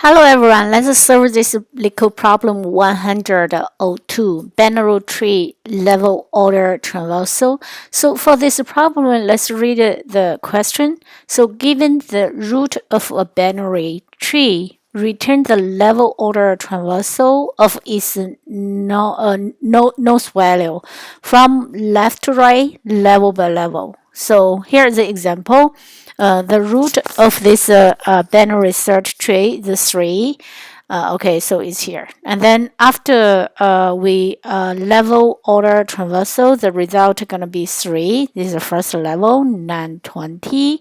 Hello everyone, let's solve this LeetCode problem 102, binary tree level order traversal. So for this problem, let's read the question. So given the root of a binary tree, return the level order traversal of its node value from left to right, level by level. So here's the example. The root of this binary search tree, the 3. Okay, so it's here. And then after we level order traversal, the result is going to be 3. This is the first level, 9, 20,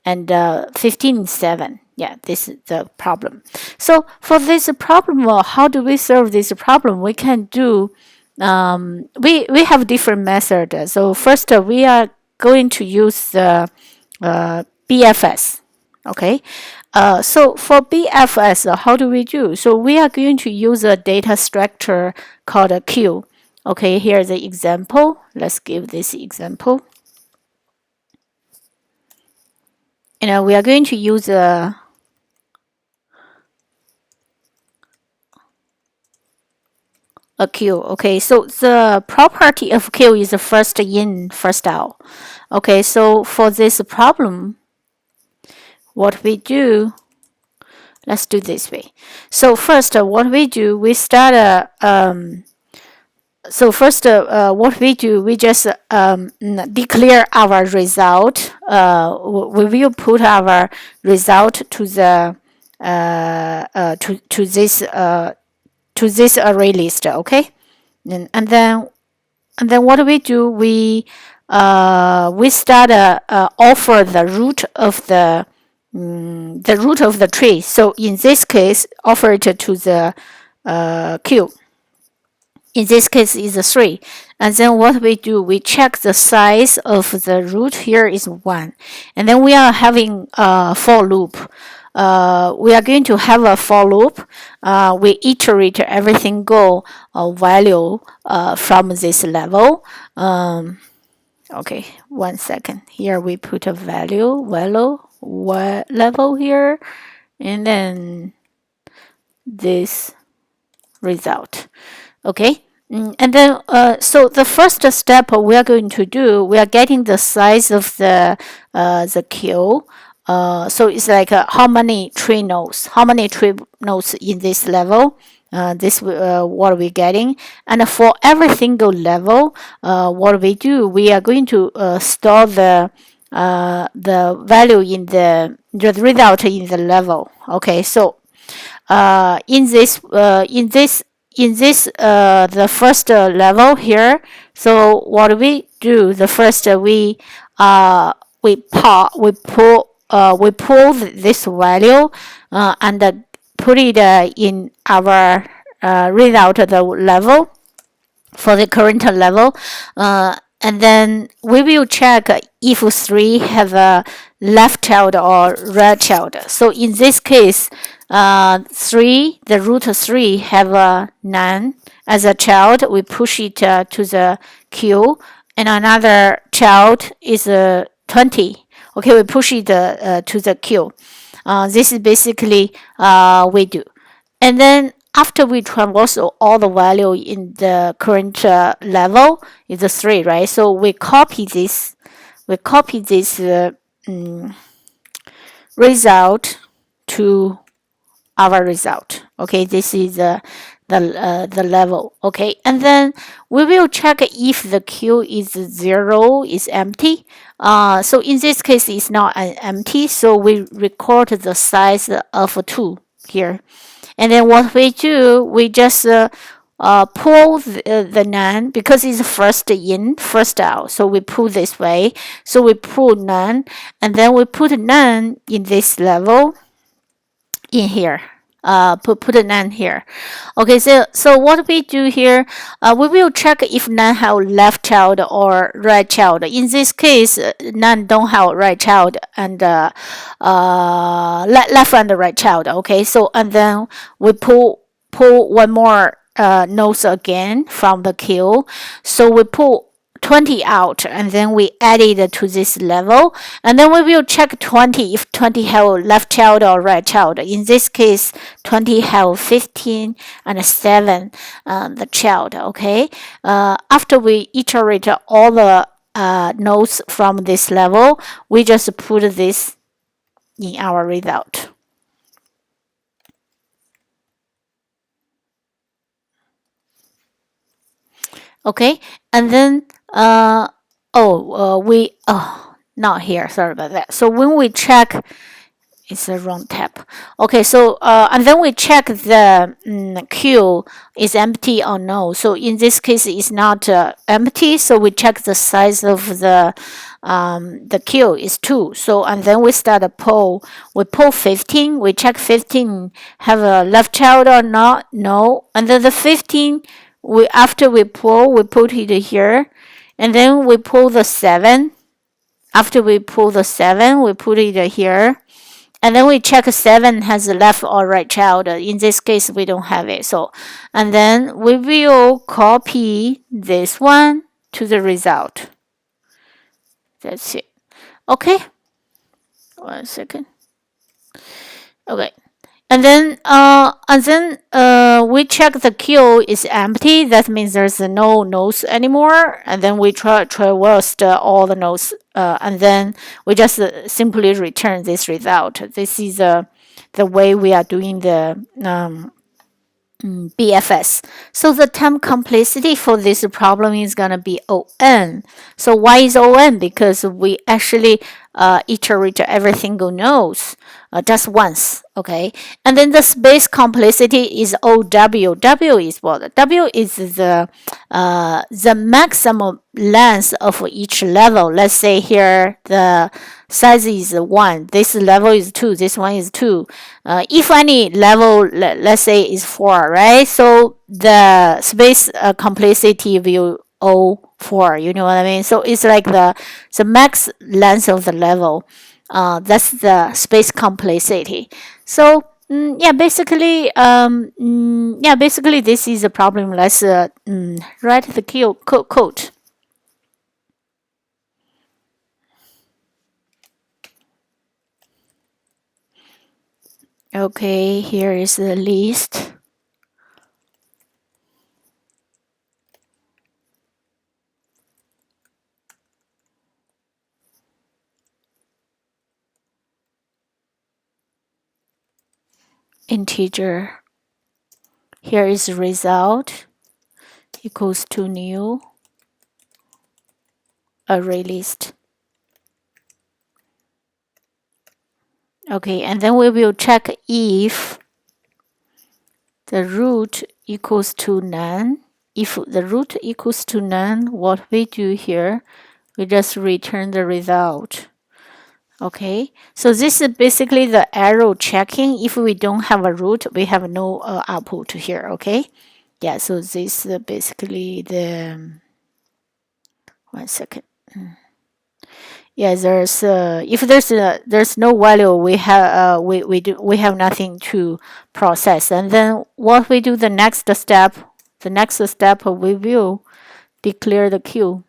and 15, 7. Yeah, this is the problem. So for this problem, how do we solve this problem? We can do, we have different methods. So first, we are going to use the BFS. Okay. So for BFS, how do we do? So we are going to use a data structure called a queue. Okay, here's the example. Let's give this example. We are going to use a queue. Okay, so the property of queue is first in, first out. Okay, so for this problem, what we do, let's do this way. So first, what we do, we start what we do, we just declare our result. We will put our result to the to this array list. Okay, and then what we do, we start offer the root of the root of the tree. So in this case, offer it to the queue. In this case, is 3. And then what we do, we check the size of the root. Here is 1. And then we are having a for loop. We are going to have a for loop. We iterate every single value from this level. Okay, 1 second. Here we put a value level here, and then this result. Okay, and then so the first step we are going to do, we are getting the size of the queue. So it's like how many tree nodes in this level. This what we're getting, and for every single level, what we do, we are going to store the value in the result in the level. Okay, so in this the first level here. So what we do, the first we pull this value and put it in our result the level for the current level. And then we will check if 3 have a left child or right child. So in this case, 3, the root 3 have a 9 as a child. We push it to the queue, and another child is 20. Okay, we push it to the queue. This is basically we do. And then after we traversal all the value in the current level is 3, right? So we copy this. Result to our result. Okay, this is the level. Okay, and then we will check if the queue is 0, is empty. So in this case, it's not empty. So we record the size of 2 here. And then what we do, we just pull the 9 because it's first in, first out. So we pull this way. So we pull 9, and then we put 9 in this level in here. Put a 9 here. Okay, so what we do here, we will check if 9 have left child or right child. In this case, 9 don't have right child and left and right child. Okay, so and then we pull one more nodes again from the queue. So we pull 20 out, and then we added to this level, and then we will check 20 if 20 have left child or right child. In this case, 20 have 15 and 7 the child. Okay, after we iterate all the nodes from this level, we just put this in our result. Okay, and then not here, sorry about that. So when we check, it's the wrong tab. Okay, so and then we check the queue is empty or no. So in this case, it's not empty. So we check the size of the queue is 2. So and then we start a poll. We poll 15. We check 15 have a left child or not. No. And then the 15, after we pull, we put it here, and then we pull the 7. After we pull the 7, we put it here, and then we check 7 has a left or right child. In this case, we don't have it. So, and then we will copy this one to the result. That's it. Okay. 1 second. Okay. And then we check the queue is empty. That means there's no nodes anymore. And then we traversed all the nodes, and then we just simply return this result. This is the way we are doing the BFS. So the time complexity for this problem is going to be ON. So why is ON? Because we actually iterate every single nodes just once. Okay, and then the space complexity is OW. W is what? W is the maximum length of each level. Let's say here the size is 1, this level is 2, this one is 2. If any level, let's say, is 4, right? So the space complexity will O4. You know what I mean? So it's like the max length of the level. That's the space complexity. So basically this is a problem. Let's write the code. Okay, here is the list. Integer. Here is result equals to new array list. Okay, and then we will check if the root equals to none. If the root equals to none, what we do here, we just return the result. Okay, so this is basically the arrow checking. If we don't have a root, we have no output here. Okay, yeah, so this is basically the 1 second. Yeah, there's if there's no value, we have nothing to process. And then what we do, the next step we will declare the queue.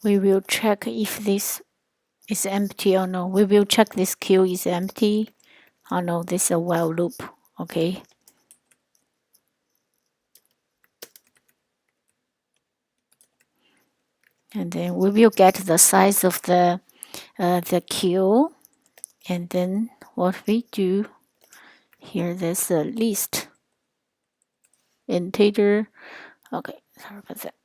We will check if this is empty or no. We will check this queue is empty. Oh no, this is a while loop. Okay. And then we will get the size of the queue. And then what we do here, there's a list integer. Okay, sorry about that.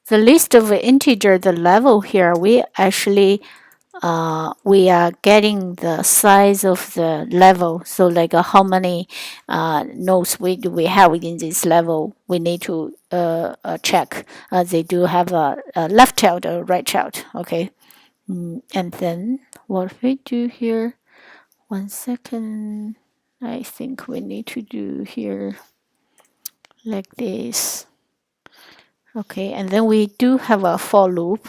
the list of integer, the level here, we actually we are getting the size of the level. So like how many nodes do we have in this level? We need to check. They do have a left child or right child. Okay. And then what we do here? 1 second. I think we need to do here like this. Okay, and then we do have a for loop.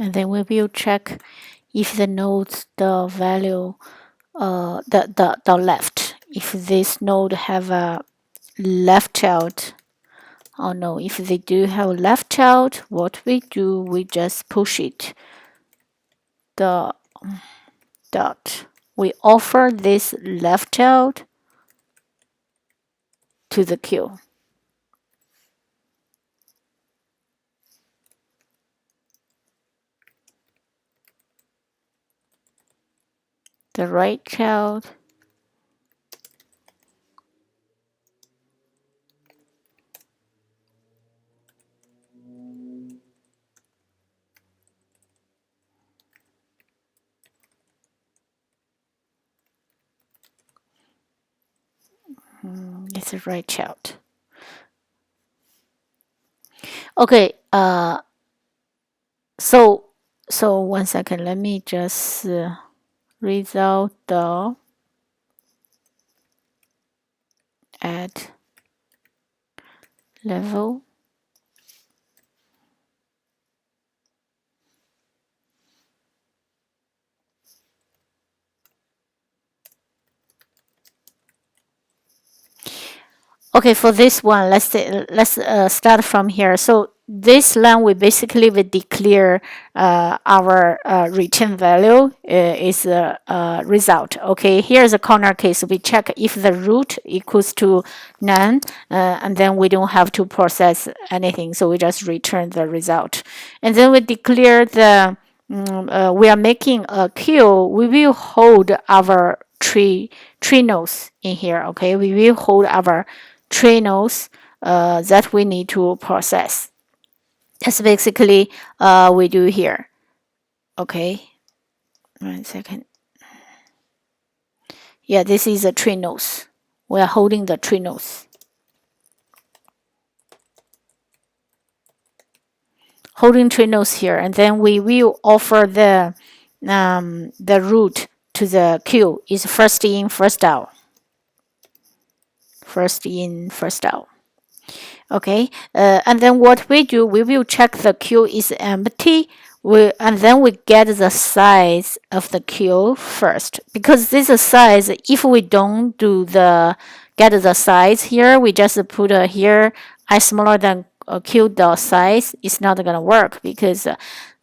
And then we will check if the nodes, the value, the left, if this node have a left child. Oh no, if they do have left child, what we do, we just push it, the dot. We offer this left child to the queue. The right child. It's the right child. Okay, so 1 second, let me just read out the add level. Okay, for this one, let's start from here. So this line, we basically will declare our return value is result. Okay, here's a corner case. We check if the root equals to none, and then we don't have to process anything. So we just return the result, and then we declare the we are making a queue. We will hold our tree nodes in here. Okay, we will hold our tree nodes that we need to process. That's basically we do here. Okay, 1 second. Yeah, this is a tree nodes. We are holding the tree nodes. Holding tree nodes here, and then we will offer the root to the queue is first in, first out. First in, first out. Okay, and then what we do, we will check the queue is empty. And then we get the size of the queue first, because this size, if we don't do the get the size here, we just put here I smaller than queue dot size, it's not gonna work, because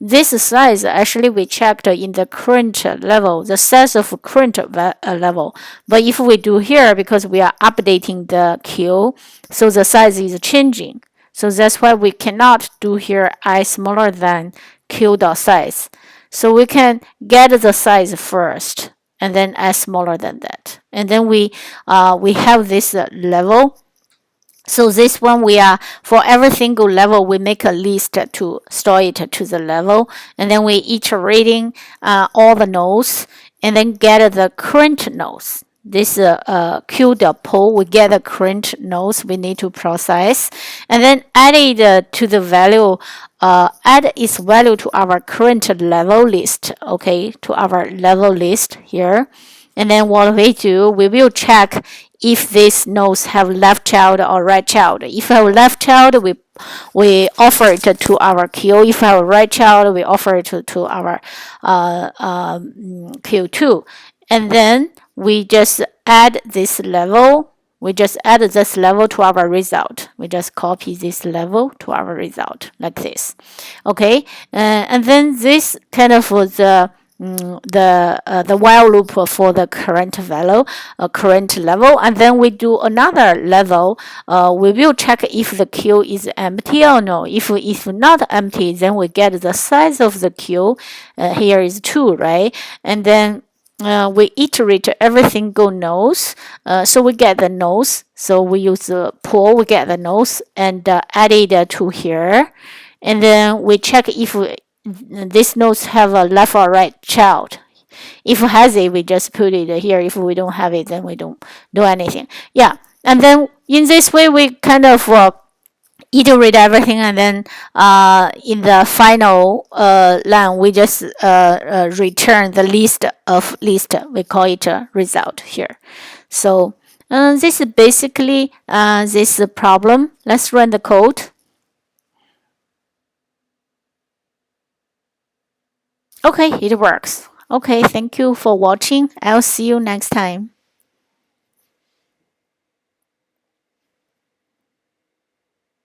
this size actually we checked in the current level, the size of current level. But if we do here, because we are updating the queue, so the size is changing. So that's why we cannot do here I smaller than queue dot size. So we can get the size first, and then I smaller than that. And then we have this level. So this one, we are, for every single level, we make a list to store it to the level, and then we iterating all the nodes, and then get the current nodes. This queue dot pull, we get the current nodes we need to process, and then add it to the value. Add its value to our current level list. Okay, to our level list here. And then what we do, we will check if these nodes have left child or right child. If we have left child, we offer it to our queue. If we have right child, we offer it to our queue too. And then we just add this level. we just add this level to our result. We just copy this level to our result like this. Okay, and then this kind of the while loop for the current value, current level, and then we do another level. We will check if the queue is empty or no. If it's not empty, then we get the size of the queue. Here is 2, right? And then we iterate everything go nodes, so we get the nodes. So we use the pull, we get the nodes and add it to here, and then we check if these nodes have a left or right child. If it has it, we just put it here. If we don't have it, then we don't do anything. Yeah, and then in this way, we kind of iterate everything, and then in the final line, we just return the list. We call it a result here. So this is basically this problem. Let's run the code. Okay, it works. Okay, thank you for watching. I'll see you next time.